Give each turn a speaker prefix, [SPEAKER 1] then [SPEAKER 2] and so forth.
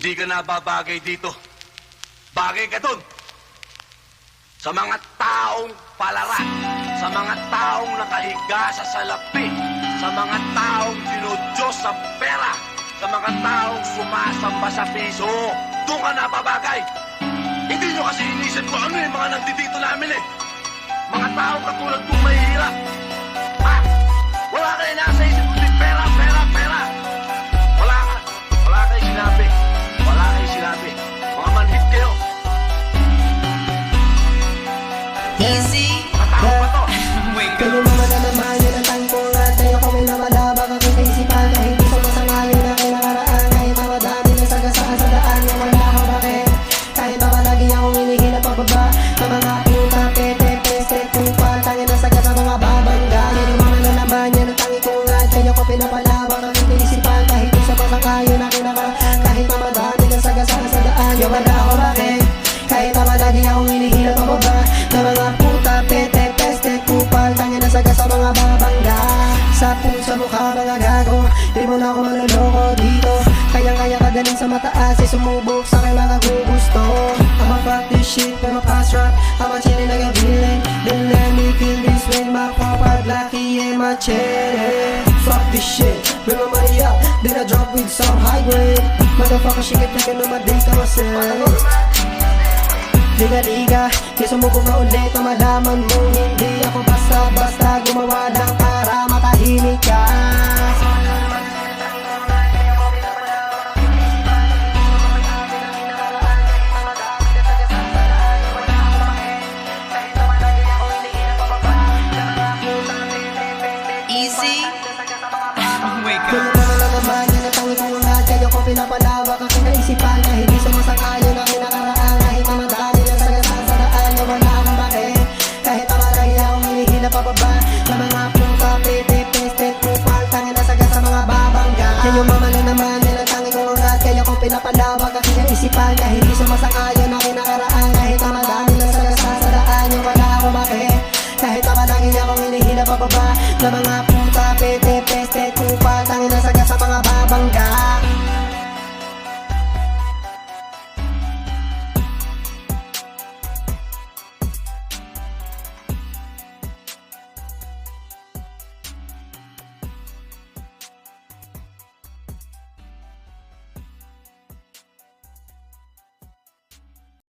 [SPEAKER 1] Di ka nababagay dito. Bagay ka dun. Sa mga taong palara, sa mga taong nakahiga sa salapi, sa mga taong dinudiyos sa pera, sa mga taong sumasamba sa piso. Doon ka nababagay. Hindi nyo kasi inisip ko ano yung mga nandito namin eh. Mga taong katulad kong mahihirap. Ha? Wala kayo nasa isip kundi pera, pera, pera. Wala kayo sinabi. Wala kayo sinabi. Mga manhid kayo.
[SPEAKER 2] Easy.
[SPEAKER 1] Matao pa to.
[SPEAKER 3] Kaya naman na naman yun ang time ko at tayo ko may namalabang aking kaisipan. Kahit di sumasangayon na kinakaraan, kahit mamadami ng sagasaan sa daan yung wala ako bakit. Kahit ba palagi akong hinihila pababa sa mga puta, pete, peste, kupal, tangin na sagat sa mga babangga. Kaya naman na naman yun ang tangi ko at tayo ko pinapalabang aking kaisipan. Kahit di sumasangayon na kinakaraan, kahit mamadami ng sagasaan sa daan yung wala ako bakit. Kahit pa palagi akong hinihila pababa sa mga puta, pete, peste, kupal, tangin na sagat sa mga babangga. Sa pusa mukha mga gago, di mo na ako manloloko dito. Kayang-kaya ka galing sa mataas, eh sumubok sa akin mga gugusto. I'ma fuck this shit, pero pass rap, I'ma chillin' like a villain. Then let me kill this way, my papa, lucky and my cherry. Fuck this shit, bring my money up, then I drop with some high grade. Motherfucker, she get taken on my day, carousel. Liga-liga, kaya sumubok na ulit na malaman mo hindi ako basta-basta gumawa lang para matahimik ka.
[SPEAKER 2] Easy. Wake
[SPEAKER 3] Kaya
[SPEAKER 2] up.
[SPEAKER 3] naman na naman yun ang tangi kong nga kaya ko pinapalawak ang kinaisipan. Kahit di sumasakayon ang kinakaraan, kahit na madami lang sagasaan sa daan na wala akong bakit. Kahit pa marami akong hinihila pababa sa mga puta, pete, peste, kupal, tangin na sagat sa mga babangga. Kaya yung mama na naman yun ang tangi kong nga kaya ko pinapalawak ang kinaisipan. Kahit di sumasakayon ang kinakaraan, kahit na madami lang sagasaan sa daan na wala akong bakit. Kahit pa palagi akong hinihila pababa sa mga puta,